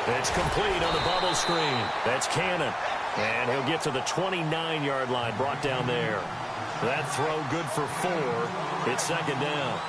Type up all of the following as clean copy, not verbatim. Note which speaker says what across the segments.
Speaker 1: It's complete on the bubble screen. That's Cannon. And he'll get to the 29-yard line, brought down there. That throw good for 4. It's second down.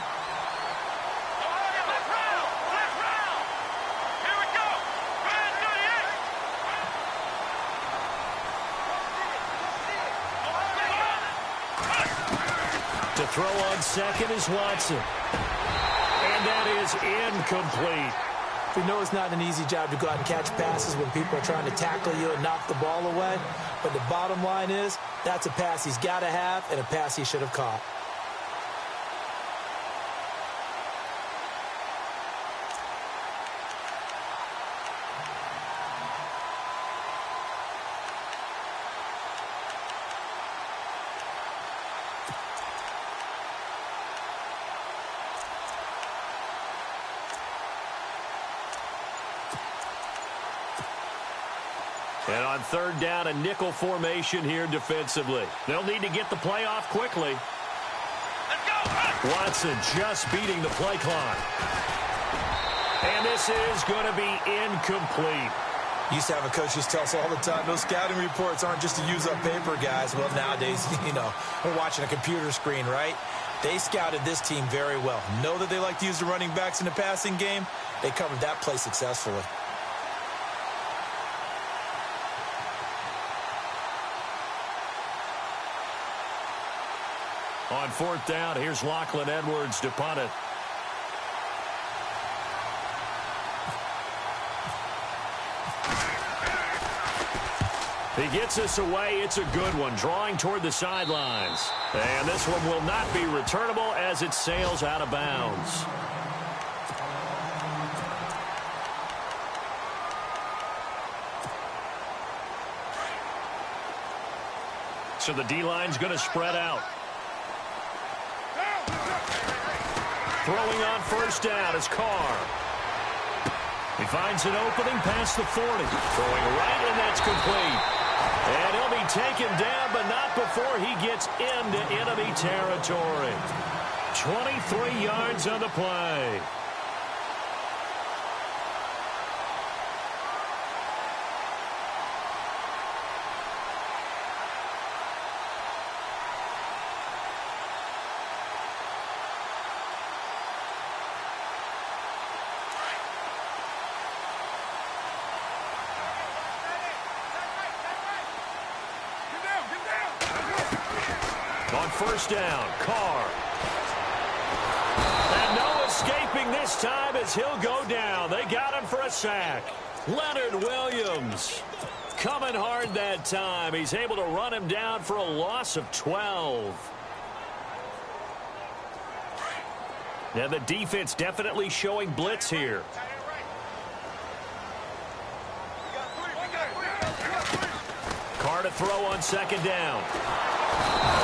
Speaker 1: To throw on second is Watson. And that is incomplete.
Speaker 2: We know it's not an easy job to go out and catch passes when people are trying to tackle you and knock the ball away. But the bottom line is, that's a pass he's got to have and a pass he should have caught.
Speaker 1: And on third down, a nickel formation here defensively. They'll need to get the play off quickly. Let's go. Watson just beating the play clock. And this is going to be incomplete.
Speaker 2: Used to have a coach just tell us all the time, those scouting reports aren't just to use up paper, guys. Well, nowadays, we're watching a computer screen, right? They scouted this team very well. Know that they like to use the running backs in the passing game. They covered that play successfully.
Speaker 1: On fourth down, here's Lachlan Edwards to punt it. He gets this away. It's a good one, drawing toward the sidelines. And this one will not be returnable as it sails out of bounds. So the D-line's going to spread out. Throwing on first down is Carr. He finds an opening past the 40. Throwing right, and that's complete. And he'll be taken down, but not before he gets into enemy territory. 23 yards on the play. On first down, Carr. And no escaping this time as he'll go down. They got him for a sack. Leonard Williams coming hard that time. He's able to run him down for a loss of 12. Now the defense definitely showing blitz here. Carr to throw on second down.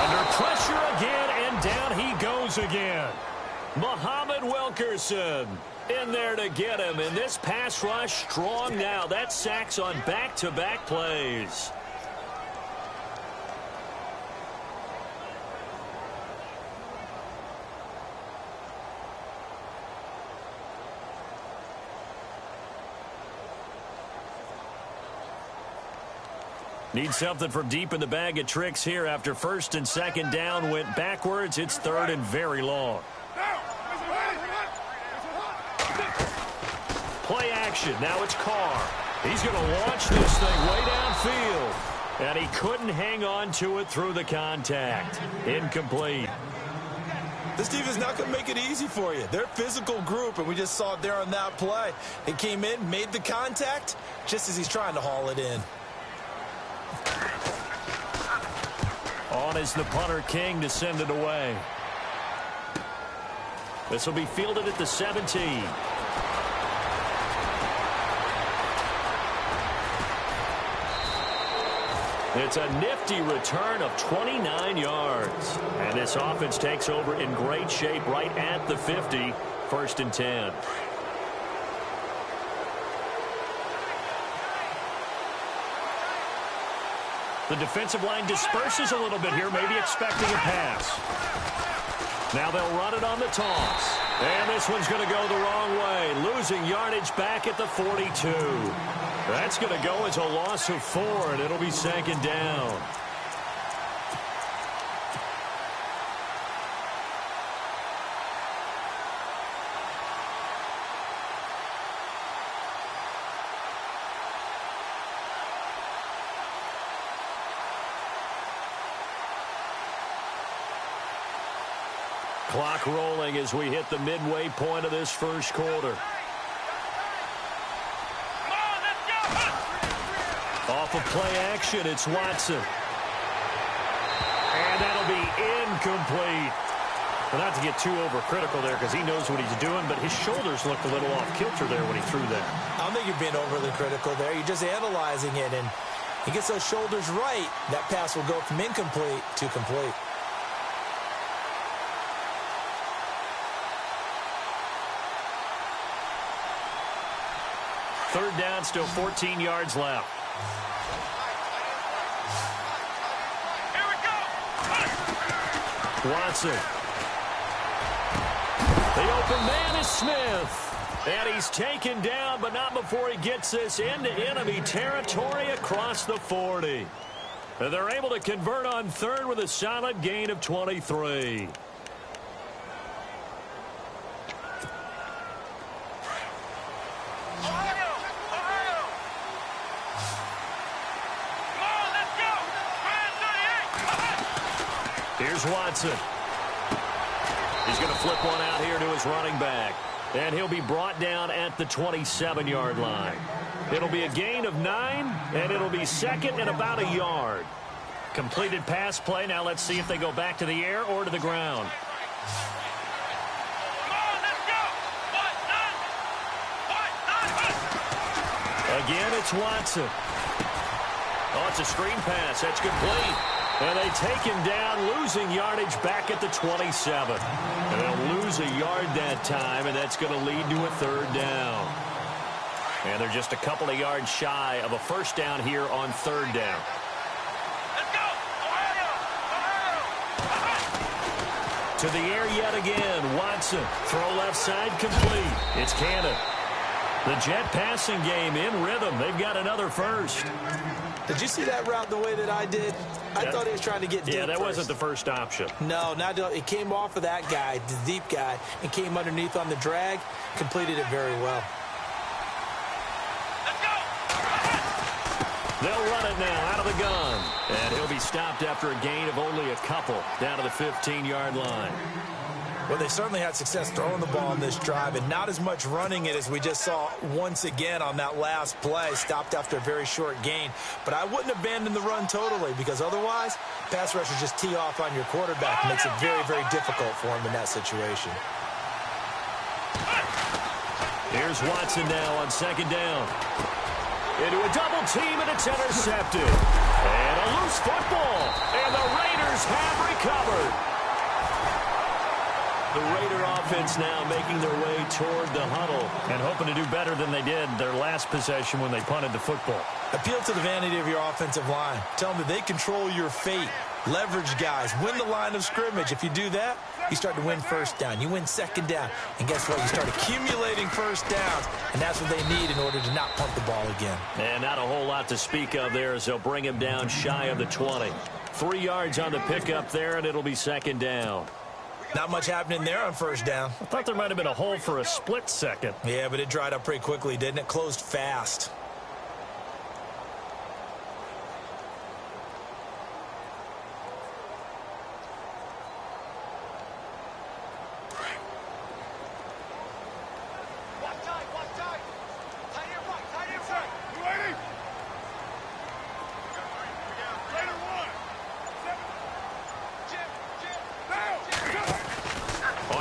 Speaker 1: Under pressure again, and down he goes again. Muhammad Wilkerson in there to get him. And this pass rush strong now. That's sacks on back-to-back plays. Need something from deep in the bag of tricks here after first and second down went backwards. It's third and very long. Play action. Now it's Carr. He's going to launch this thing way downfield. And he couldn't hang on to it through the contact. Incomplete.
Speaker 2: This team is not going to make it easy for you. They're a physical group, and we just saw it there on that play. They came in, made the contact, just as he's trying to haul it in.
Speaker 1: On is the punter, King, to send it away. This will be fielded at the 17. It's a nifty return of 29 yards. And this offense takes over in great shape right at the 50. First and 10. The defensive line disperses a little bit here, maybe expecting a pass. Now they'll run it on the toss. And this one's going to go the wrong way, losing yardage back at the 42. That's going to go as a loss of 4, and it'll be second down. Clock rolling as we hit the midway point of this first quarter. Off of play action, it's Watson. And that'll be incomplete. Well, not to get too overcritical there because he knows what he's doing, but his shoulders looked a little off kilter there when he threw that.
Speaker 2: I don't think you're being overly critical there. You're just analyzing it, and he gets those shoulders right. That pass will go from incomplete to complete.
Speaker 1: Third down, still 14 yards left.
Speaker 3: Here we go.
Speaker 1: Watson. The open man is Smith. And he's taken down, but not before he gets this into enemy territory across the 40. And they're able to convert on third with a solid gain of 23. Here's Watson. He's going to flip one out here to his running back. And he'll be brought down at the 27-yard line. It'll be a gain of 9, and it'll be second and about a yard. Completed pass play. Now let's see if they go back to the air or to the ground. Again, it's Watson. Oh, it's a screen pass. That's complete. And they take him down, losing yardage back at the 27. And they'll lose a yard that time, and that's going to lead to a third down. And they're just a couple of yards shy of a first down here on third down.
Speaker 3: Let's go!
Speaker 1: To the air yet again. Watson. Throw left side complete. It's Cannon. The Jet passing game in rhythm. They've got another first.
Speaker 2: Did you see that route the way that I did? I thought he was trying to get deep.
Speaker 1: Yeah, that wasn't the first option.
Speaker 2: No, it came off of that guy, the deep guy, and came underneath on the drag. Completed it very well.
Speaker 3: Let's go!
Speaker 1: They'll run it now out of the gun. And he'll be stopped after a gain of only a couple down to the 15-yard line.
Speaker 2: Well, they certainly had success throwing the ball in this drive and not as much running it as we just saw once again on that last play. Stopped after a very short gain. But I wouldn't abandon the run totally because otherwise, pass rushers just tee off on your quarterback. Makes it very, very difficult for him in that situation.
Speaker 1: Here's Watson now on second down. Into a double team, and it's intercepted. And a loose football. And the Raiders have recovered. The Raider offense now making their way toward the huddle and hoping to do better than they did their last possession when they punted the football.
Speaker 2: Appeal to the vanity of your offensive line. Tell them that they control your fate. Leverage guys. Win the line of scrimmage. If you do that, you start to win first down. You win second down. And guess what? You start accumulating first downs. And that's what they need in order to not punt the ball again.
Speaker 1: And not a whole lot to speak of there as they'll bring him down shy of the 20. 3 yards on the pickup there, and it'll be second down.
Speaker 2: Not much happening there on first down.
Speaker 1: I thought there might have been a hole for a split second.
Speaker 2: Yeah, but it dried up pretty quickly, didn't it? Closed fast.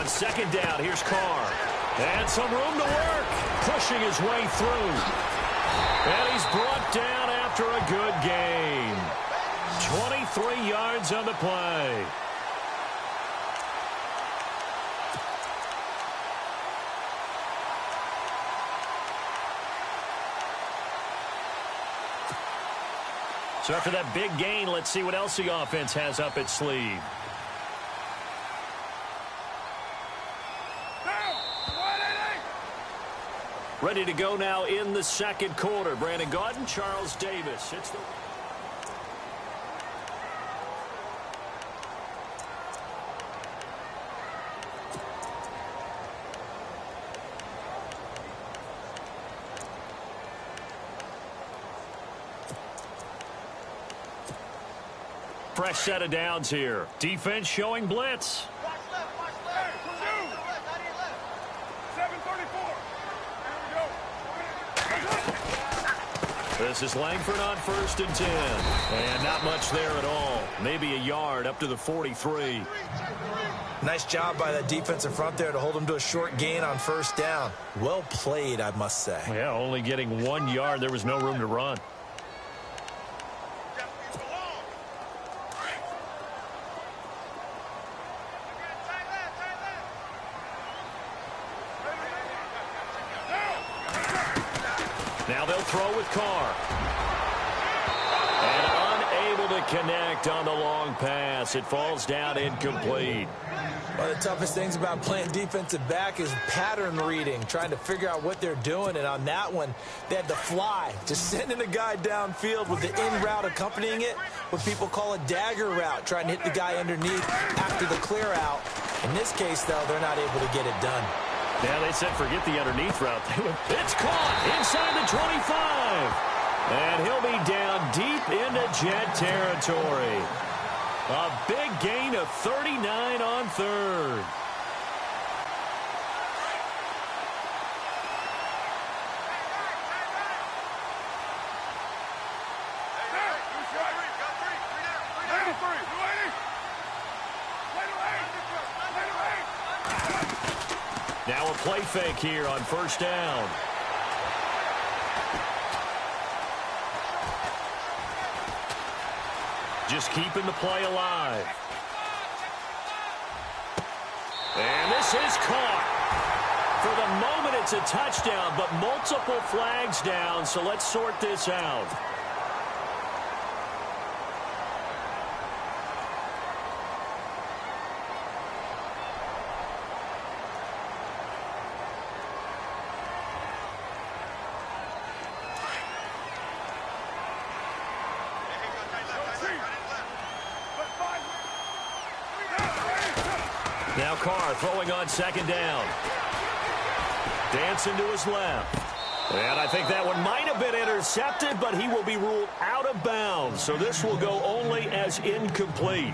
Speaker 1: Second down, here's Carr. And some room to work. Pushing his way through. And he's brought down after a good gain. 23 yards on the play. So after that big gain, let's see what else the offense has up its sleeve. Ready to go now in the second quarter. Brandon Gaudin, Charles Davis. It's the... Fresh set of downs here. Defense showing blitz.
Speaker 3: Watch left, watch left. 734. Here we go.
Speaker 1: This is Langford on 1st and 10. And not much there at all. Maybe a yard up to the 43.
Speaker 2: Nice job by that defensive front there to hold them to a short gain on 1st down. Well played, I must say.
Speaker 1: Yeah, only getting 1 yard. There was no room to run. Now they'll throw with Carr. And unable to connect on the long pass. It falls down incomplete.
Speaker 2: One of the toughest things about playing defensive back is pattern reading, trying to figure out what they're doing. And on that one, they had to fly, just sending a guy downfield with the in route accompanying it, what people call a dagger route, trying to hit the guy underneath after the clear out. In this case, though, they're not able to get it done.
Speaker 1: Yeah, they said forget the underneath route. It's caught inside the 25. And he'll be down deep into Jet territory. A big gain of 39 on 3rd. Now a play fake here on 1st down. Just keeping the play alive. And this is caught. For the moment, it's a touchdown, but multiple flags down, so let's sort this out. Now Carr throwing on 2nd down. Dancing to his left. And I think that one might have been intercepted, but he will be ruled out of bounds. So this will go only as incomplete.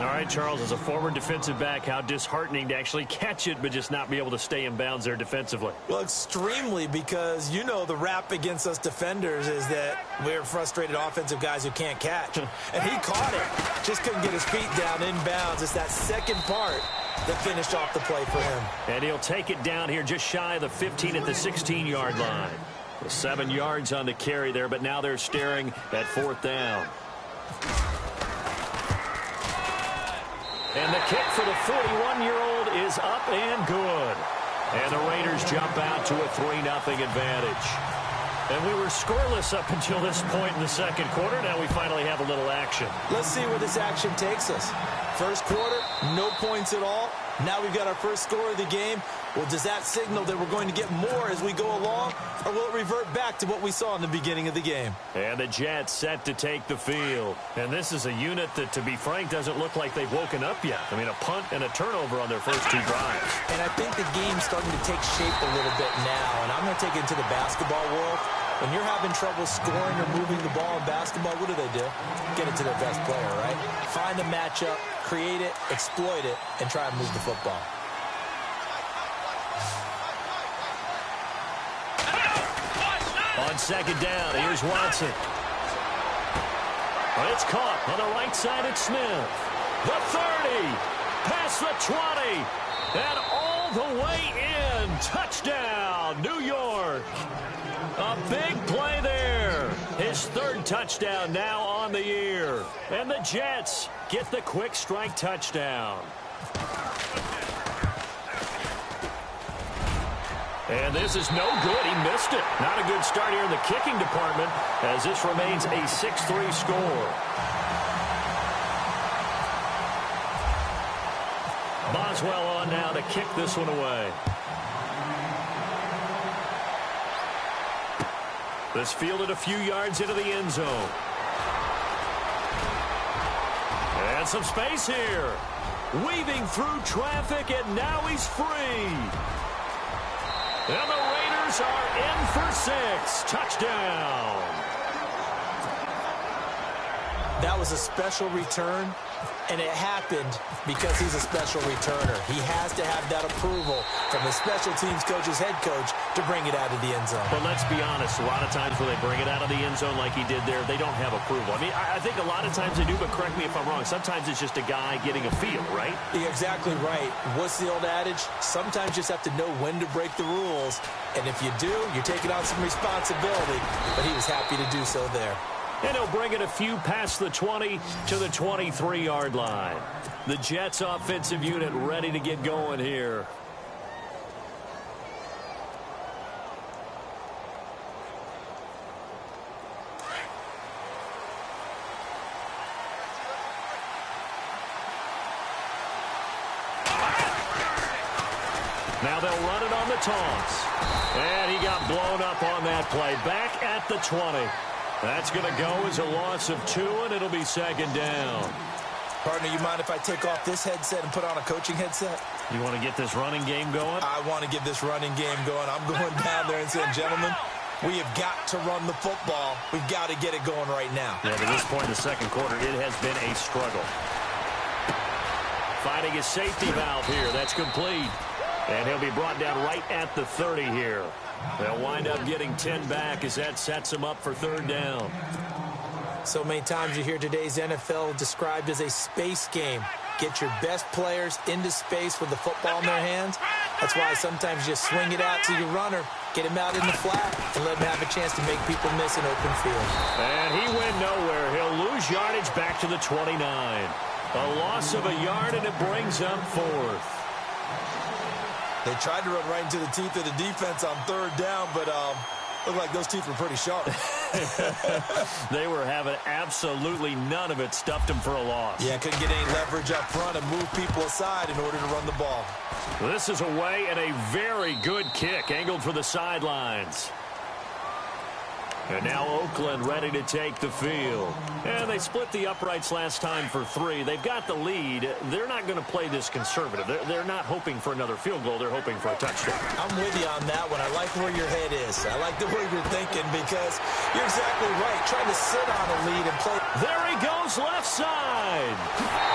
Speaker 1: All right, Charles, as a former defensive back, how disheartening to actually catch it, but just not be able to stay in bounds there defensively.
Speaker 2: Well, extremely, because you know the rap against us defenders is that we're frustrated offensive guys who can't catch. And he caught it. Just couldn't get his feet down in bounds. It's that second part that finished off the play for him.
Speaker 1: And he'll take it down here just shy of the 15 at the 16-yard line. 7 yards on the carry there, but now they're staring at 4th down. And the kick for the 41-year-old is up and good. And the Raiders jump out to a 3-0 advantage. And we were scoreless up until this point in the second quarter. Now we finally have a little action.
Speaker 2: Let's see where this action takes us. First quarter, no points at all. Now we've got our first score of the game. Well, does that signal that we're going to get more as we go along, or will it revert back to what we saw in the beginning of the game?
Speaker 1: And the Jets set to take the field. And this is a unit that, to be frank, doesn't look like they've woken up yet. I mean, a punt and a turnover on their first 2 drives.
Speaker 2: And I think the game's starting to take shape a little bit now. And I'm going to take it into the basketball world. When you're having trouble scoring or moving the ball in basketball, what do? Get it to their best player, right? Find a matchup, create it, exploit it, and try and move the football.
Speaker 1: On 2nd down, here's Watson. But it's caught on the right side at Smith. The 30, past the 20, and all the way in. Touchdown, New York. A big play there. His 3rd touchdown now on the year. And the Jets get the quick strike touchdown. And this is no good. He missed it. Not a good start here in the kicking department as this remains a 6-3 score. Boswell on now to kick this one away. This fielded a few yards into the end zone. And some space here. Weaving through traffic, and now he's free. And the Raiders are in for 6. Touchdown.
Speaker 2: That was a special return, and it happened because he's a special returner. He has to have that approval from the special teams coach's head coach to bring it out of the end zone.
Speaker 1: But let's be honest, a lot of times when they bring it out of the end zone like he did there, they don't have approval. I mean, I think a lot of times they do, but correct me if I'm wrong. Sometimes it's just a guy getting a feel, right?
Speaker 2: You're exactly right. What's the old adage? Sometimes you just have to know when to break the rules. And if you do, you're taking on some responsibility. But he was happy to do so there.
Speaker 1: And he'll bring it a few past the 20 to the 23-yard line. The Jets offensive unit ready to get going here. Now they'll run it on the toss. And he got blown up on that play. Back at the 20. That's going to go as a loss of 2, and it'll be second down.
Speaker 2: Partner, you mind if I take off this headset and put on a coaching headset?
Speaker 1: You want to get this running game going?
Speaker 2: I want to get this running game going. I'm going down there and saying, gentlemen, we have got to run the football. We've got to get it going right now.
Speaker 1: Yeah, to this point in the second quarter, it has been a struggle. Finding his safety valve here. That's complete. And he'll be brought down right at the 30 here. They'll wind up getting 10 back as that sets them up for third down.
Speaker 2: So many times you hear today's NFL described as a space game. Get your best players into space with the football in their hands. That's why sometimes you swing it out to your runner, get him out in the flat, and let him have a chance to make people miss an open field.
Speaker 1: And he went nowhere. He'll lose yardage back to the 29. A loss of a yard, and it brings up 4th.
Speaker 2: They tried to run right into the teeth of the defense on third down, but looked like those teeth were pretty sharp.
Speaker 1: They were having absolutely none of it. Stuffed them for a loss.
Speaker 2: Yeah, couldn't get any leverage up front and move people aside in order to run the ball.
Speaker 1: This is away and a very good kick, angled for the sidelines. And now Oakland ready to take the field. And they split the uprights last time for 3. They've got the lead. They're not going to play this conservative. They're not hoping for another field goal. They're hoping for a touchdown.
Speaker 2: I'm with you on that one. I like where your head is. I like the way you're thinking because you're exactly right. Trying to sit on a lead and play.
Speaker 1: There he goes, left side.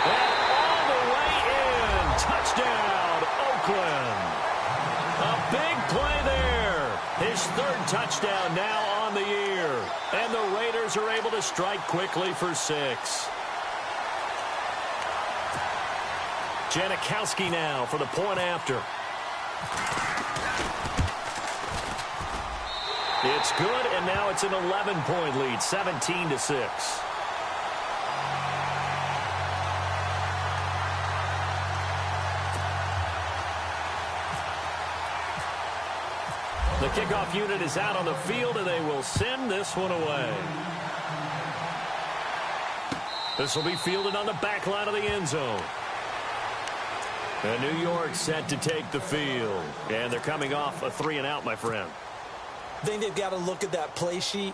Speaker 1: And all the way in. Touchdown, Oakland. A big play there. His 3rd touchdown now on the year. And the Raiders are able to strike quickly for 6. Janikowski now for the point after. It's good, and now it's an 11-point lead, 17-6. The kickoff unit is out on the field, and they will send this one away. This will be fielded on the back line of the end zone. And New York set to take the field. And they're coming off a 3-and-out, my friend.
Speaker 2: I think they've got to look at that play sheet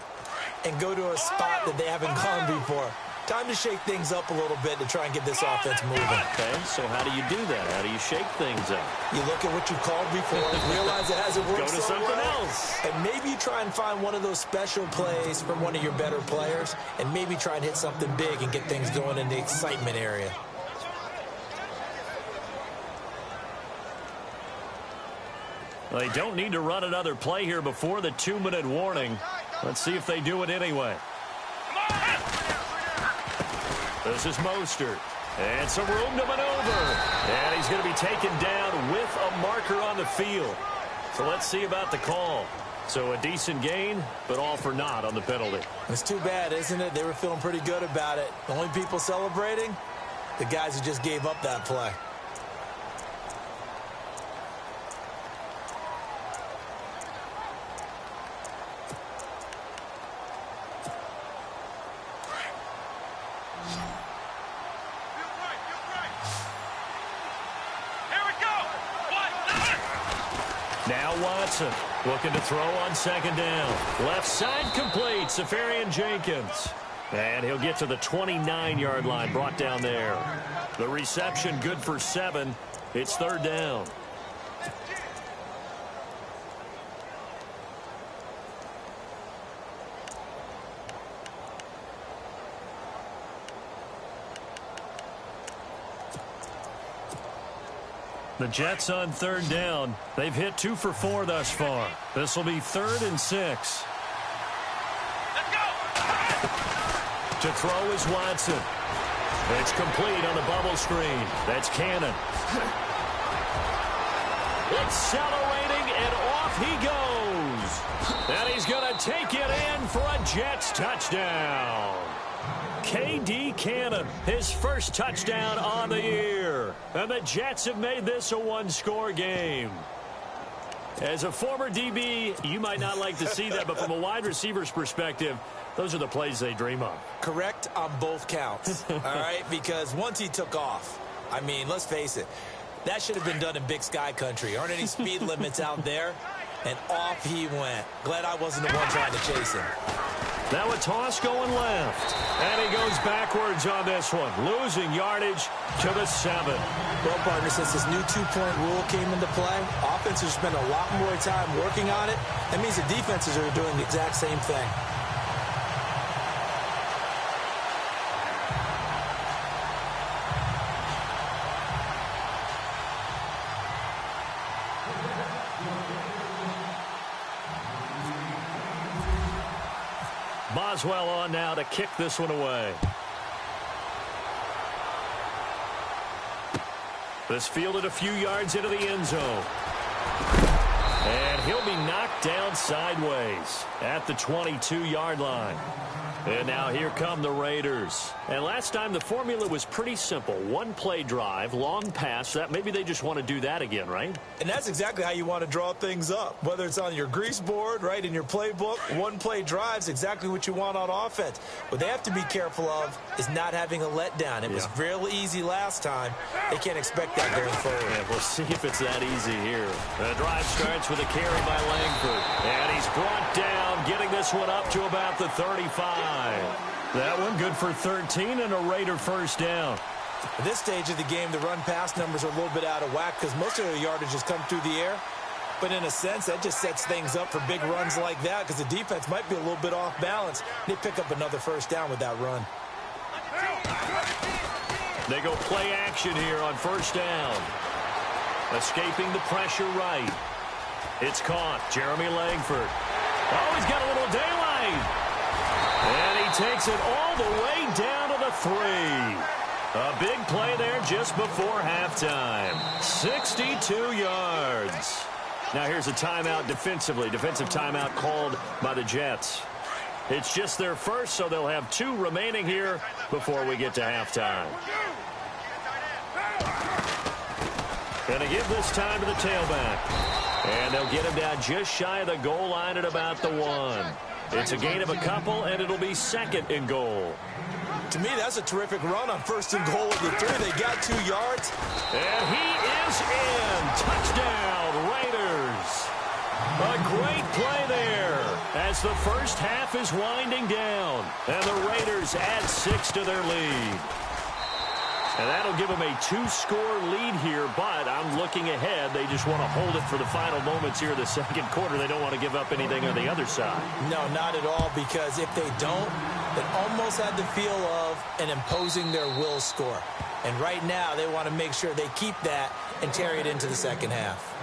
Speaker 2: and go to a spot that they haven't gone before. Time to shake things up a little bit to try and get this offense moving.
Speaker 1: Okay, so how do you do that? How do you shake things up?
Speaker 2: You look at what you called before, realize it hasn't worked
Speaker 1: Go to
Speaker 2: so
Speaker 1: something
Speaker 2: well,
Speaker 1: else.
Speaker 2: and maybe you try and find one of those special plays from one of your better players, and maybe try and hit something big and get things going in the excitement area.
Speaker 1: Well, they don't need to run another play here before the 2-minute warning. Let's see if they do it anyway. This is Mostert. And some room to maneuver. And he's going to be taken down with a marker on the field. So let's see about the call. So a decent gain, but all for naught on the penalty.
Speaker 2: It's too bad, isn't it? They were feeling pretty good about it. The only people celebrating, the guys who just gave up that play.
Speaker 1: Now Watson. Looking to throw on second down. Left side complete. Safarian Jenkins. And he'll get to the 29-yard line, brought down there. The reception good for 7. It's third down. The Jets on third down. They've hit 2 for 4 thus far. This will be 3rd and 6.
Speaker 3: Let's go!
Speaker 1: To throw is Watson. It's complete on the bubble screen. That's Cannon. Accelerating, and off he goes. And he's going to take it in for a Jets touchdown. K.D. Cannon, his first touchdown on the year. And the Jets have made this a one-score game. As a former DB, you might not like to see that, but from a wide receiver's perspective, those are the plays they dream of.
Speaker 2: Correct on both counts, all right? Because once he took off, I mean, let's face it, that should have been done in Big Sky country. Aren't any speed limits out there? And off he went. Glad I wasn't the one trying to chase him.
Speaker 1: Now a toss going left. And he goes backwards on this one, losing yardage to the 7.
Speaker 2: Well, partner, since this new two-point rule came into play, offenses spend a lot more time working on it. That means the defenses are doing the exact same thing.
Speaker 1: Boswell on now to kick this one away. This fielded a few yards into the end zone. And he'll be knocked down sideways at the 22-yard line. And now here come the Raiders. And last time the formula was pretty simple. One play drive, long pass. That maybe they just want to do that again, right?
Speaker 2: And that's exactly how you want to draw things up. Whether it's on your grease board, right, in your playbook, one play drive's exactly what you want on offense. What they have to be careful of is not having a letdown. It was real easy last time. They can't expect that going forward.
Speaker 1: Yeah, we'll see if it's that easy here. The drive starts with a carry by Langford. And he's brought down, getting this one up to about the 35. That one good for 13 and a Raider first down.
Speaker 2: At this stage of the game, the run-pass numbers are a little bit out of whack because most of the yardage has come through the air. But in a sense, that just sets things up for big runs like that because the defense might be a little bit off balance. They pick up another first down with that run.
Speaker 1: They go play action here on first down. Escaping the pressure right. It's caught. Jeremy Langford. Oh, he's got a little daylight. And he takes it all the way down to the 3. A big play there just before halftime. 62 yards. Now here's a timeout defensively. Defensive timeout called by the Jets. It's just their first, so they'll have 2 remaining here before we get to halftime. Gonna give this time to the tailback. And they'll get him down just shy of the goal line at about the 1. It's a gain of a couple, and it'll be 2nd and goal.
Speaker 2: To me, that's a terrific run on 1st and goal of the 3. They got 2 yards.
Speaker 1: And he is in. Touchdown, Raiders. A great play there as the first half is winding down. And the Raiders add 6 to their lead. And that'll give them a 2-score lead here, but I'm looking ahead. They just want to hold it for the final moments here in the second quarter. They don't want to give up anything on the other side.
Speaker 2: No, not at all, because if they don't, it almost had the feel of an imposing their will score. And right now, they want to make sure they keep that and carry it into the second half.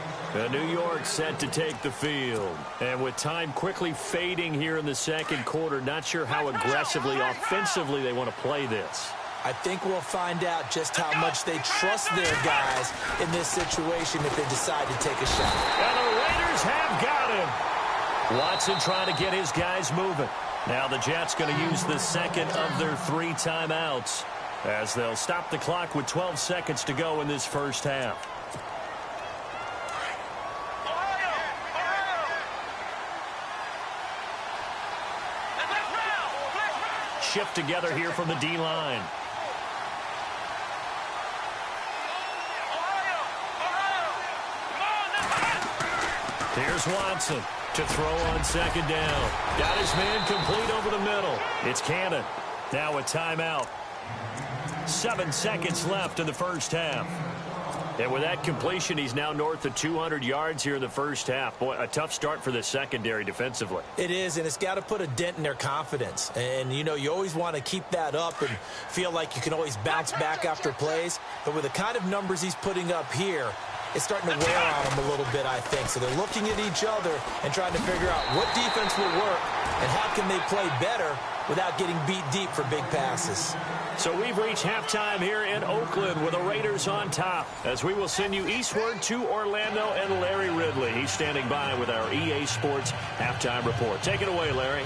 Speaker 1: New York set to take the field. And with time quickly fading here in the second quarter, not sure how aggressively, offensively they want to play this.
Speaker 2: I think we'll find out just how much they trust their guys in this situation if they decide to take a shot.
Speaker 1: And the Raiders have got him. Watson trying to get his guys moving. Now the Jets going to use the second of their 3 timeouts as they'll stop the clock with 12 seconds to go in this first half. Shift together here from the D-line. Here's Watson to throw on second down. Got his man complete over the middle. It's Cannon. Now a timeout. 7 seconds left in the first half. And with that completion, he's now north of 200 yards here in the first half. Boy, a tough start for the secondary defensively.
Speaker 2: It is, and it's got to put a dent in their confidence. And, you know, you always want to keep that up and feel like you can always bounce back after plays. But with the kind of numbers he's putting up here, it's starting to wear on them a little bit, I think. So they're looking at each other and trying to figure out what defense will work and how can they play better without getting beat deep for big passes.
Speaker 1: So we've reached halftime here in Oakland with the Raiders on top, as we will send you eastward to Orlando and Larry Ridley. He's standing by with our EA Sports halftime report. Take it away, Larry.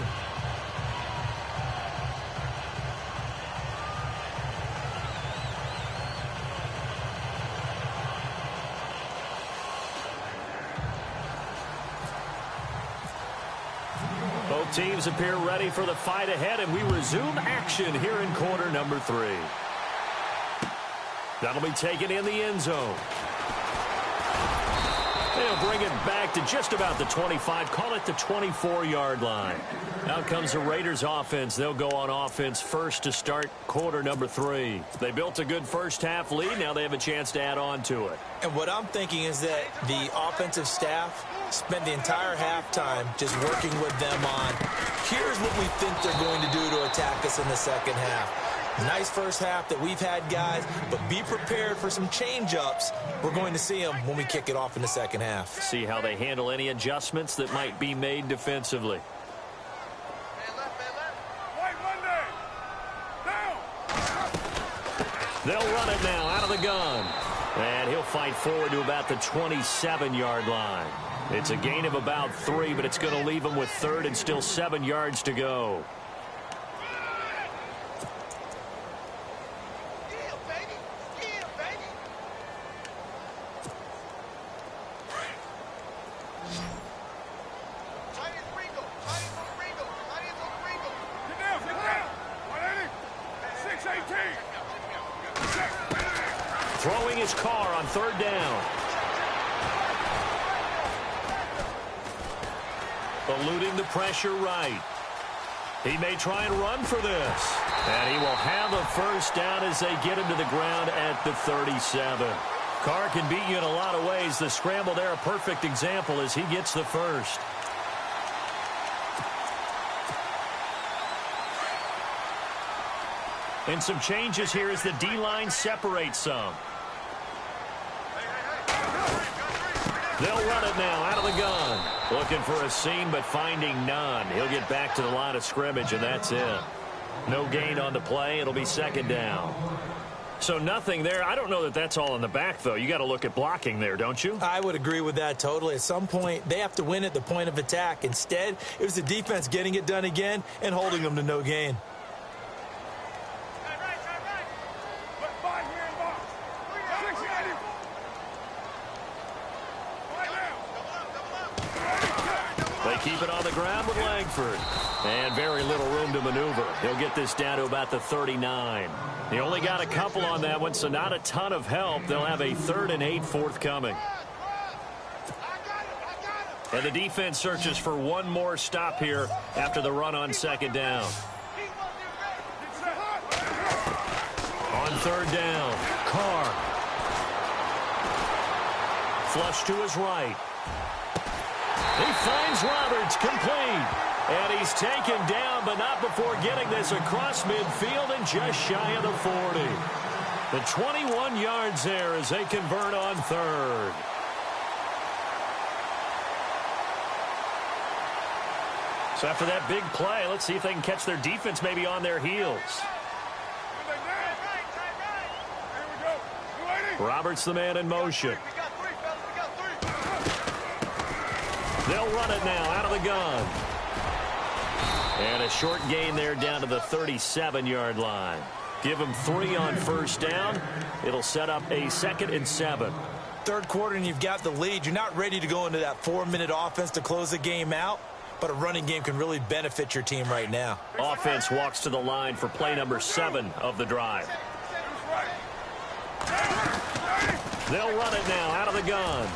Speaker 1: Both teams appear ready for the fight ahead, and we resume action here in quarter number 3. That'll be taken in the end zone. They'll bring it back to just about the 25, call it the 24-yard line. Out comes the Raiders offense. They'll go on offense first to start quarter number 3. They built a good first half lead. Now they have a chance to add on to it.
Speaker 2: And what I'm thinking is that the offensive staff spent the entire halftime just working with them on, here's what we think they're going to do to attack us in the second half. Nice first half that we've had, guys, but be prepared for some change-ups. We're going to see them when we kick it off in the second half.
Speaker 1: See how they handle any adjustments that might be made defensively. They'll run it now out of the gun. And he'll fight forward to about the 27-yard line. It's a gain of about 3, but it's going to leave him with third and still 7 yards to go. Throwing his car on third down. Eluding the pressure right. He may try and run for this. And he will have a first down as they get him to the ground at the 37. Carr can beat you in a lot of ways. The scramble there, a perfect example as he gets the first. And some changes here as the D-line separates some. They'll run it now out of the gun. Looking for a seam, but finding none. He'll get back to the line of scrimmage, and that's it. No gain on the play. It'll be second down. So nothing there. I don't know that that's all in the back, though. You got to look at blocking there, don't you?
Speaker 2: I would agree with that totally. At some point, they have to win at the point of attack. Instead, it was the defense getting it done again and holding them to no gain.
Speaker 1: Keep it on the ground with Langford. And very little room to maneuver. He'll get this down to about the 39. He only got a couple on that one, so not a ton of help. They'll have a 3rd and 8 forthcoming. And the defense searches for one more stop here after the run on second down. On third down, Carr. Flush to his right. He finds Roberts complete. And he's taken down, but not before getting this across midfield and just shy of the 40. The 21 yards there as they convert on third. So after that big play, let's see if they can catch their defense maybe on their heels. Roberts the man in motion. They'll run it now out of the gun. And a short gain there down to the 37-yard line. Give them 3 on first down. It'll set up a 2nd and 7.
Speaker 2: Third quarter and you've got the lead. You're not ready to go into that 4-minute offense to close the game out, but a running game can really benefit your team right now.
Speaker 1: Offense walks to the line for play number 7 of the drive. They'll run it now out of the gun.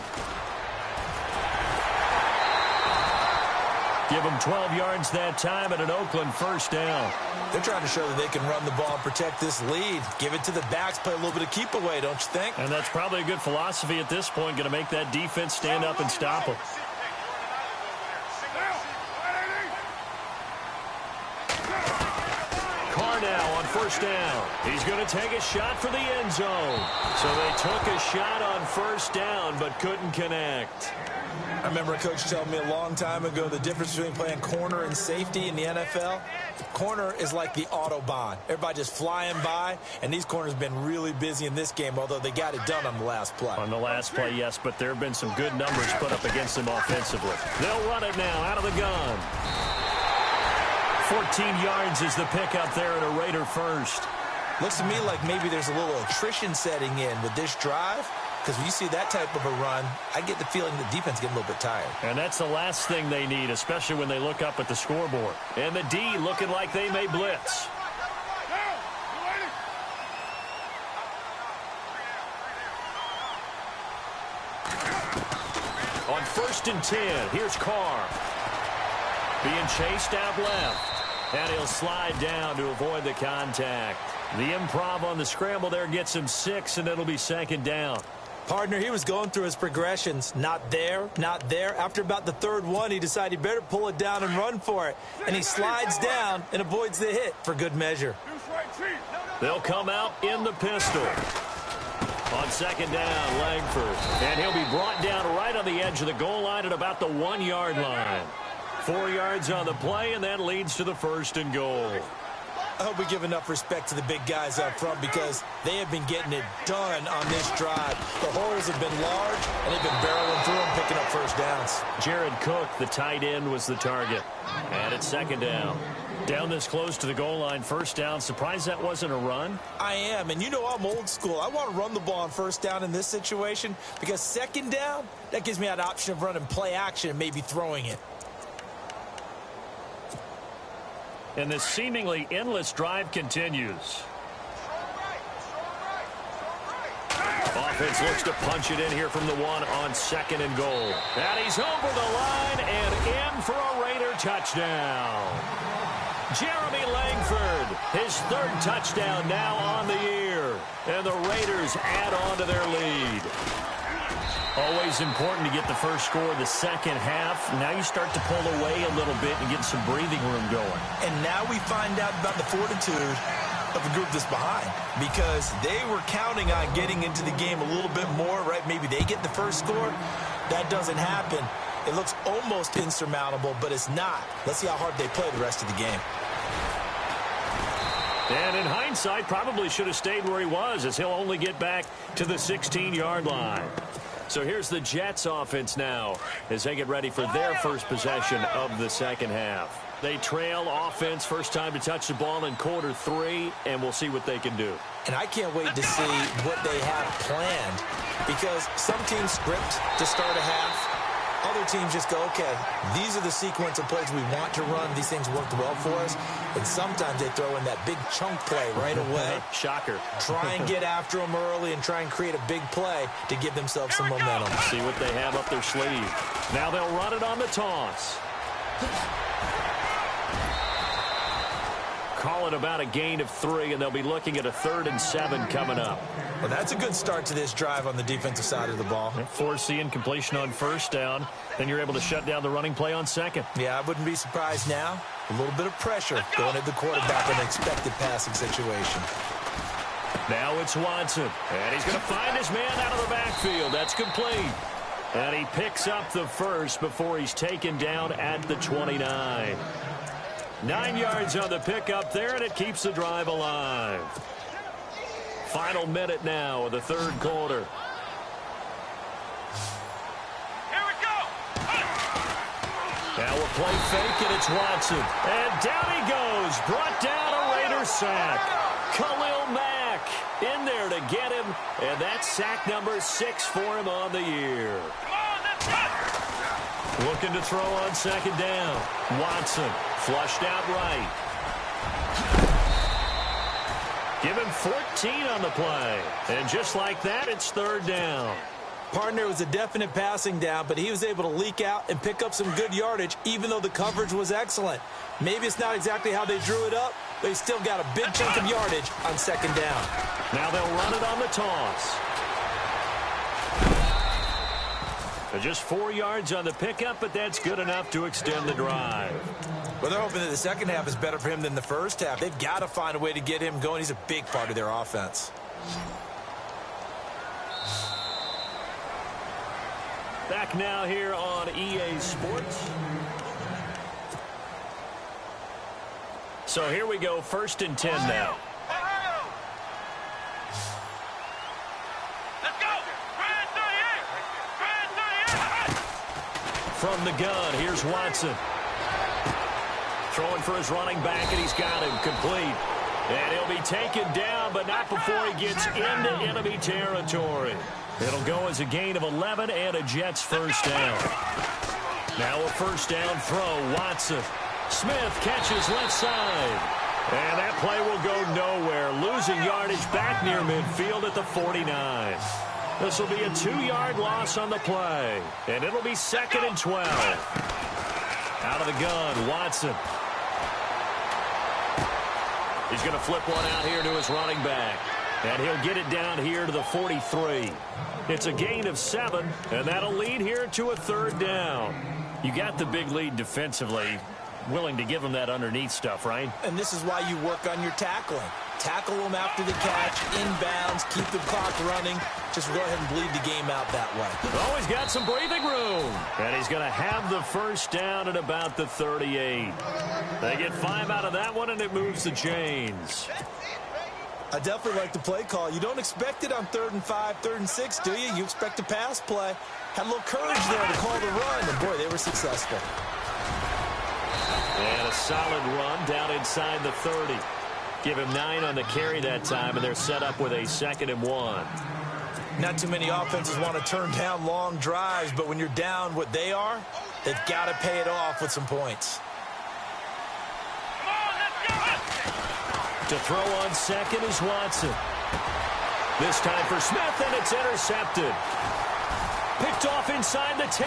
Speaker 1: Give them 12 yards that time and an Oakland first down.
Speaker 2: They're trying to show that they can run the ball and protect this lead. Give it to the backs, play a little bit of keep away, don't you think?
Speaker 1: And that's probably a good philosophy at this point, going to make that defense stand up and stop them. Carr now on first down. He's going to take a shot for the end zone. So they took a shot on first down but couldn't connect.
Speaker 2: I remember a coach telling me a long time ago the difference between playing corner and safety in the NFL. Corner is like the Autobahn. Everybody just flying by, and these corners have been really busy in this game, although they got it done on the last play.
Speaker 1: On the last play, yes, but there have been some good numbers put up against them offensively. They'll run it now out of the gun. 14 yards is the pickup there at a Raider first.
Speaker 2: Looks to me like maybe there's a little attrition setting in with this drive. Because when you see that type of a run, I get the feeling the defense getting a little bit tired.
Speaker 1: And that's the last thing they need, especially when they look up at the scoreboard. And the D looking like they may blitz. On 1st and 10, here's Carr. Being chased out left. And he'll slide down to avoid the contact. The improv on the scramble there gets him 6, and it'll be 2nd down.
Speaker 2: Partner, he was going through his progressions. Not there, not there. After about the 3rd one, he decided he better pull it down and run for it. And he slides down and avoids the hit for good measure.
Speaker 1: They'll come out in the pistol. On 2nd down, Langford. And he'll be brought down right on the edge of the goal line at about the 1-yard line. 4 yards on the play, and that leads to the 1st and goal.
Speaker 2: I hope we give enough respect to the big guys up front because they have been getting it done on this drive. The holes have been large, and they've been barreling through them, picking up first downs.
Speaker 1: Jared Cook, the tight end, was the target. And it's 2nd down. Down this close to the goal line, 1st down. Surprised that wasn't a run?
Speaker 2: I am, and you know I'm old school. I want to run the ball on 1st down in this situation because 2nd down, that gives me an option of running play action and maybe throwing it.
Speaker 1: And this seemingly endless drive continues. Offense looks to punch it in here from the 1 on 2nd and goal. And he's over the line and in for a Raider touchdown. Jeremy Langford, his 3rd touchdown now on the year. And the Raiders add on to their lead. Always important to get the first score of the second half. Now you start to pull away a little bit and get some breathing room going.
Speaker 2: And now we find out about the fortitude of the group that's behind because they were counting on getting into the game a little bit more, right? Maybe they get the first score. That doesn't happen. It looks almost insurmountable, but it's not. Let's see how hard they play the rest of the game.
Speaker 1: And in hindsight, probably should have stayed where he was as he'll only get back to the 16-yard line. So here's the Jets offense now as they get ready for their first possession of the second half. They trail offense, first time to touch the ball in quarter 3, and we'll see what they can do.
Speaker 2: And I can't wait to see what they have planned because some teams script to start a half. Other teams just go, okay, these are the sequence of plays we want to run. These things worked well for us. And sometimes they throw in that big chunk play right away.
Speaker 1: Shocker.
Speaker 2: Try and get after them early and try and create a big play to give themselves some momentum.
Speaker 1: See what they have up their sleeve. Now they'll run it on the toss. Call it about a gain of 3, and they'll be looking at a 3rd and 7 coming up.
Speaker 2: Well, that's a good start to this drive on the defensive side of the ball.
Speaker 1: Force incompletion on 1st down. Then you're able to shut down the running play on 2nd.
Speaker 2: Yeah, I wouldn't be surprised now. A little bit of pressure going at the quarterback in an expected passing situation.
Speaker 1: Now it's Watson. And he's going to find his man out of the backfield. That's complete. And he picks up the first before he's taken down at the 29. 9 yards on the pickup there, and it keeps the drive alive. Final minute now of the 3rd quarter.
Speaker 3: Here we go.
Speaker 1: Now a play fake, and it's Watson. And down he goes. Brought down a Raider sack. Khalil Mack in there to get him. And that's sack number 6 for him on the year.
Speaker 3: Come on, let's go.
Speaker 1: Looking to throw on 2nd down. Watson flushed out right. Give him 14 on the play. And just like that, it's 3rd down.
Speaker 2: Partner, was a definite passing down, but he was able to leak out and pick up some good yardage, even though the coverage was excellent. Maybe it's not exactly how they drew it up, but he still got a big chunk of yardage on second down.
Speaker 1: Now they'll run it on the toss. Just 4 yards on the pickup, but that's good enough to extend the drive.
Speaker 2: Well, they're hoping that the second half is better for him than the first half. They've got to find a way to get him going. He's a big part of their offense.
Speaker 1: Back now here on EA Sports. So here we go, 1st and 10 now.
Speaker 3: Let's go. Brand 38.
Speaker 1: From the gun, here's Watson. Throwing for his running back, and he's got him complete. And he'll be taken down, but not before he gets into enemy territory. It'll go as a gain of 11 and a Jets first down. Now a first down throw, Watson. Smith catches left side. And that play will go nowhere. Losing yardage back near midfield at the 49. This will be a 2-yard loss on the play. And it'll be 2nd and 12. Out of the gun, Watson. He's going to flip one out here to his running back. And he'll get it down here to the 43. It's a gain of 7, and that'll lead here to a 3rd down. You got the big lead defensively. Willing to give him that underneath stuff, right?
Speaker 2: And this is why you work on your tackling. Tackle them after the catch, inbounds, keep the clock running. Just go ahead and bleed the game out that way.
Speaker 1: Oh, he's got some breathing room. And he's going to have the first down at about the 38. They get 5 out of that one, and it moves the chains.
Speaker 2: I definitely like the play call. You don't expect it on 3rd and 5, 3rd and 6, do you? You expect a pass play. Had a little courage there to call the run, and boy, they were successful.
Speaker 1: And a solid run down inside the 30. Give him 9 on the carry that time, and they're set up with a 2nd and 1.
Speaker 2: Not too many offenses want to turn down long drives, but when you're down what they are, they've got to pay it off with some points.
Speaker 1: To throw on 2nd is Watson. This time for Smith, and it's intercepted. Picked off inside the 10.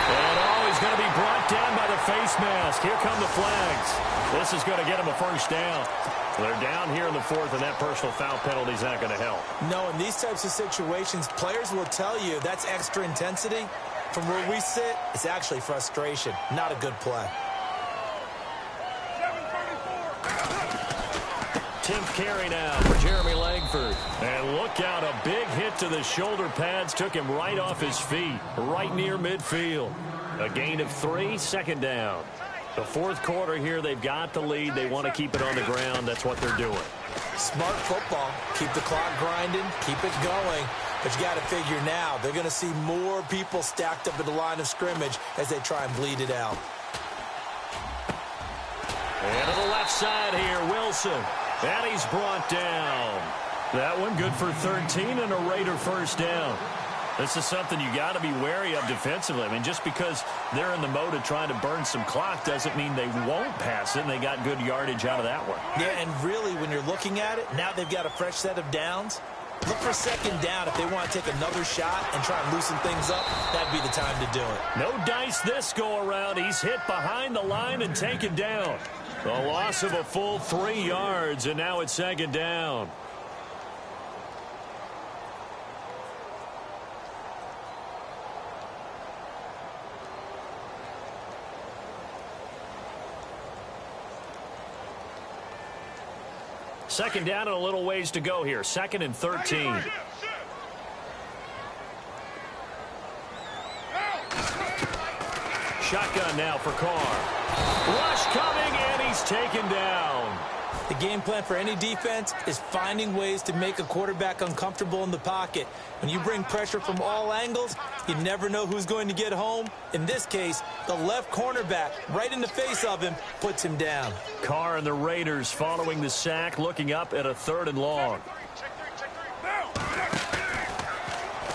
Speaker 1: And he's going to be brought down by the face mask. Here come the flags. This is going to get him a first down. They're down here in the 4th, and that personal foul penalty is not going to help.
Speaker 2: No, in these types of situations, players will tell you that's extra intensity. From where we sit, it's actually frustration, not a good play.
Speaker 1: 10th carry now for Jeremy Langford. And look out, a big hit to the shoulder pads took him right off his feet, right near midfield. A gain of 3, 2nd down. The 4th quarter here, they've got the lead. They want to keep it on the ground. That's what they're doing.
Speaker 2: Smart football. Keep the clock grinding, keep it going. But you got to figure now, they're going to see more people stacked up at the line of scrimmage as they try and bleed it out.
Speaker 1: And to the left side here, Wilson. And he's brought down. That one good for 13 and a Raider first down. This is something you got to be wary of defensively. I mean, just because they're in the mode of trying to burn some clock doesn't mean they won't pass it, and they got good yardage out of that one.
Speaker 2: Yeah, and really, when you're looking at it, now they've got a fresh set of downs. Look for 2nd down if they want to take another shot and try and loosen things up. That'd be the time to do it.
Speaker 1: No dice this go-around. He's hit behind the line and taken down. A loss of a full 3 yards, and now it's 2nd down. Second down and a little ways to go here. 2nd and 13. Shotgun now for Carr. Rush coming, and he's taken down.
Speaker 2: The game plan for any defense is finding ways to make a quarterback uncomfortable in the pocket. When you bring pressure from all angles, you never know who's going to get home. In this case, the left cornerback, right in the face of him, puts him down.
Speaker 1: Carr and the Raiders following the sack, looking up at a 3rd and long.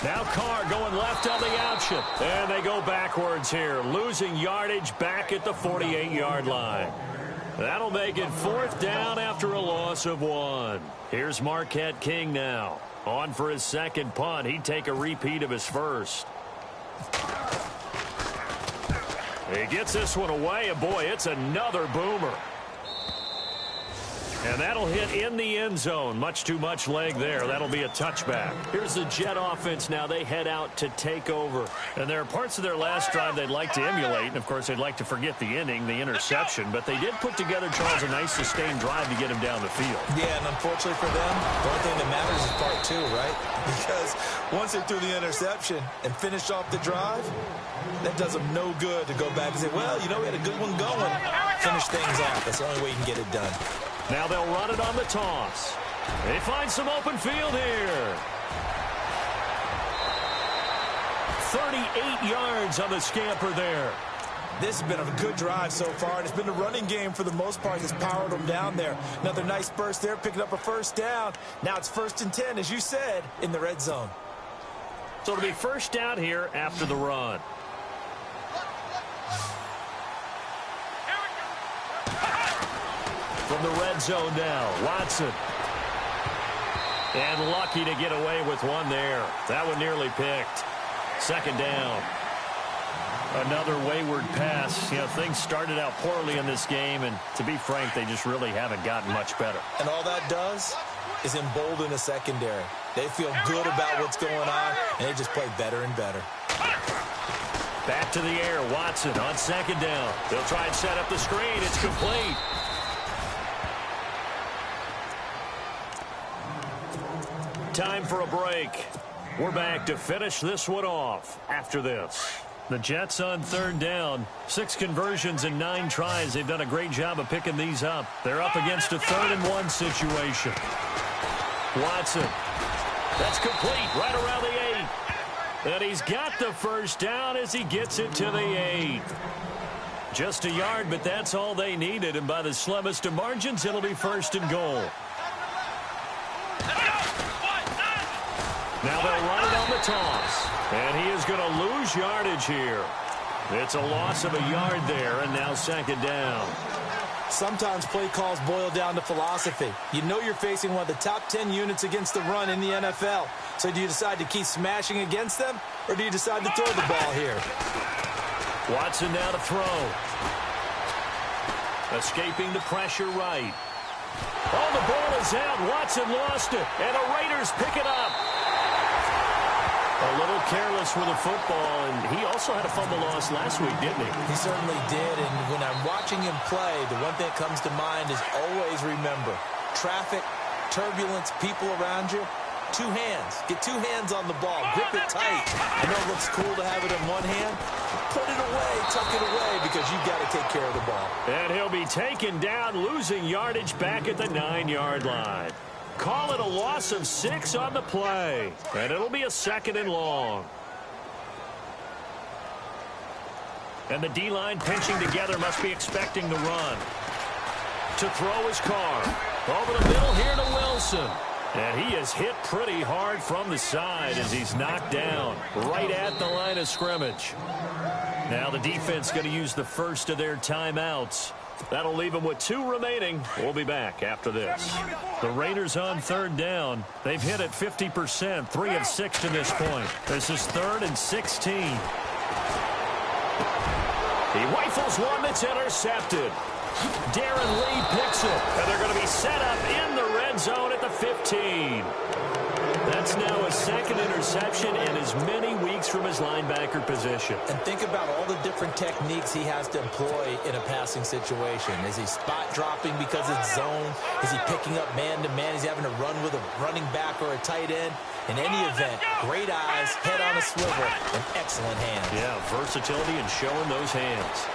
Speaker 1: Now Carr going left on the option. And they go backwards here, losing yardage back at the 48-yard line. That'll make it 4th down after a loss of 1. Here's Marquette King now. On for his second punt. He'd take a repeat of his first. He gets this one away, and boy, it's another boomer. And that'll hit in the end zone. Much too much leg there. That'll be a touchback. Here's the Jet offense now. They head out to take over. And there are parts of their last drive they'd like to emulate. And, of course, they'd like to forget the inning, the interception. But they did put together, Charles, a nice sustained drive to get him down the field.
Speaker 2: Yeah, and unfortunately for them, the only thing that matters is part two, right? Because once they threw the interception and finished off the drive, that does them no good to go back and say, well, you know, we had a good one going. Finish things off. That's the only way you can get it done.
Speaker 1: Now they'll run it on the toss. They find some open field here. 38 yards on the scamper there.
Speaker 2: This has been a good drive so far, and it's been the running game for the most part that's powered them down there. Another nice burst there, picking up a first down. Now it's 1st and 10, as you said, in the red zone.
Speaker 1: So it'll be first down here after the run. From the red zone now, Watson. And lucky to get away with one there. That one nearly picked. Second down. Another wayward pass. You know, things started out poorly in this game, and to be frank, they just really haven't gotten much better.
Speaker 2: And all that does is embolden the secondary. They feel good about what's going on, and they just play better and better.
Speaker 1: Back to the air, Watson on second down. They'll try and set up the screen. It's complete. Time for a break. We're back to finish this one off after this. The Jets on third down. 6 conversions and 9 tries. They've done a great job of picking these up. They're up against a 3rd and 1 situation. Watson. That's complete right around the 8. And he's got the first down as he gets it to the 8. Just a yard, but that's all they needed. And by the slimmest of margins, it'll be 1st and goal. Now they'll run it on the toss. And he is going to lose yardage here. It's a loss of a yard there, and now 2nd down.
Speaker 2: Sometimes play calls boil down to philosophy. You know you're facing one of the top 10 units against the run in the NFL. So do you decide to keep smashing against them, or do you decide to throw the ball here?
Speaker 1: Watson now to throw. Escaping the pressure right. Oh, the ball is out. Watson lost it, and the Raiders pick it up. A little careless with the football, and he also had a fumble loss last week, didn't he?
Speaker 2: He certainly did, and when I'm watching him play, the one thing that comes to mind is always remember, traffic, turbulence, people around you, 2 hands. Get 2 hands on the ball. Grip it tight. I know it looks cool to have it in one hand. Put it away, tuck it away, because you've got to take care of the ball.
Speaker 1: And he'll be taken down, losing yardage back at the 9-yard line. Call it a loss of 6 on the play. And it'll be a 2nd and long. And the D-line pinching together must be expecting the run. To throw his Carr. Over the middle here to Wilson. And he is hit pretty hard from the side as he's knocked down right at the line of scrimmage. Now the defense going to use the first of their timeouts. That'll leave them with 2 remaining. We'll be back after this. The Raiders on third down. They've hit it 50%, 3 of 6 to this point. This is 3rd and 16. He rifles one that's intercepted. Darren Lee picks it, and they're going to be set up in the red zone at the 15. That's now a 2nd interception and as many weeks from his linebacker position.
Speaker 2: And think about all the different techniques he has to employ in a passing situation. Is he spot dropping because it's zone? Is he picking up man-to-man? Is he having to run with a running back or a tight end? In any event, great eyes, head on a swivel, and excellent hands.
Speaker 1: Yeah, versatility and showing those hands.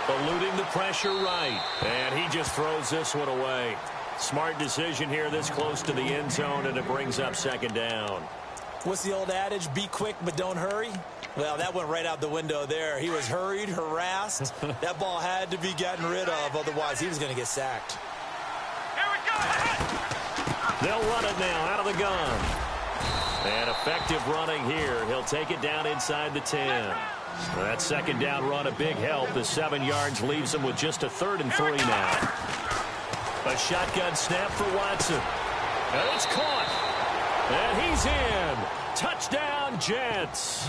Speaker 1: Eluding the pressure right. And he just throws this one away. Smart decision here this close to the end zone, and it brings up 2nd down.
Speaker 2: What's the old adage? Be quick, but don't hurry. Well, that went right out the window there. He was hurried, harassed. That ball had to be gotten rid of, otherwise he was going to get sacked.
Speaker 3: Here we go.
Speaker 1: They'll run it now out of the gun. And effective running here. He'll take it down inside the 10. That 2nd down run a big help. The 7 yards leaves him with just a 3rd and 3 now. A shotgun snap for Watson. And it's caught. And he's in. Touchdown, Jets.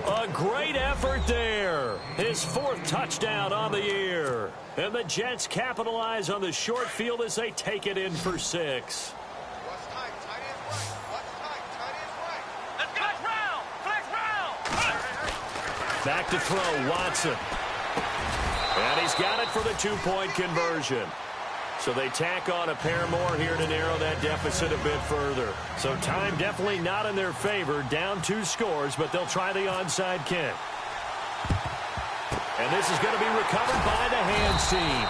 Speaker 1: A great effort there. His 4th touchdown on the year. And the Jets capitalize on the short field as they take it in for 6. Back to throw, Watson. And he's got it for the 2-point conversion. So they tack on a pair more here to narrow that deficit a bit further. So time definitely not in their favor. Down 2 scores, but they'll try the onside kick. And this is going to be recovered by the hands team.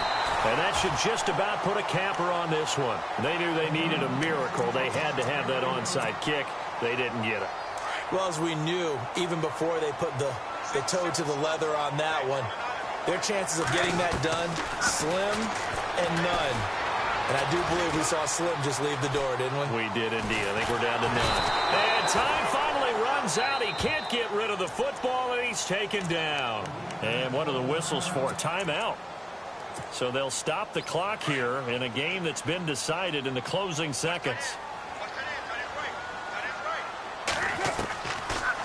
Speaker 1: And that should just about put a capper on this one. They knew they needed a miracle. They had to have that onside kick. They didn't get it.
Speaker 2: Well, as we knew, even before they put the toe to the leather on that one, their chances of getting that done, slim and none. And I do believe we saw Slim just leave the door, didn't we?
Speaker 1: We did indeed. I think we're down to none. And time finally runs out. He can't get rid of the football, and he's taken down. And one of the whistles for a timeout. So they'll stop the clock here in a game that's been decided in the closing seconds.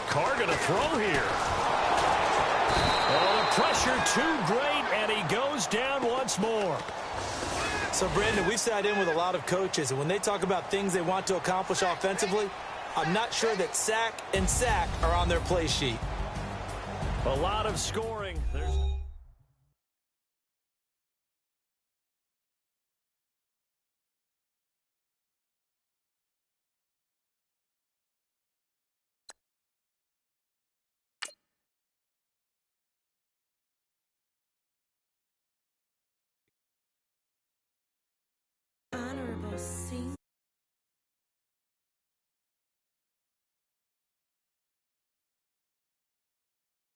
Speaker 1: Carr going to throw here. Oh, the pressure too great, and he goes down once more.
Speaker 2: So, Brandon, we've sat in with a lot of coaches, and when they talk about things they want to accomplish offensively, I'm not sure that sack and sack are on their play sheet.
Speaker 1: A lot of scoring.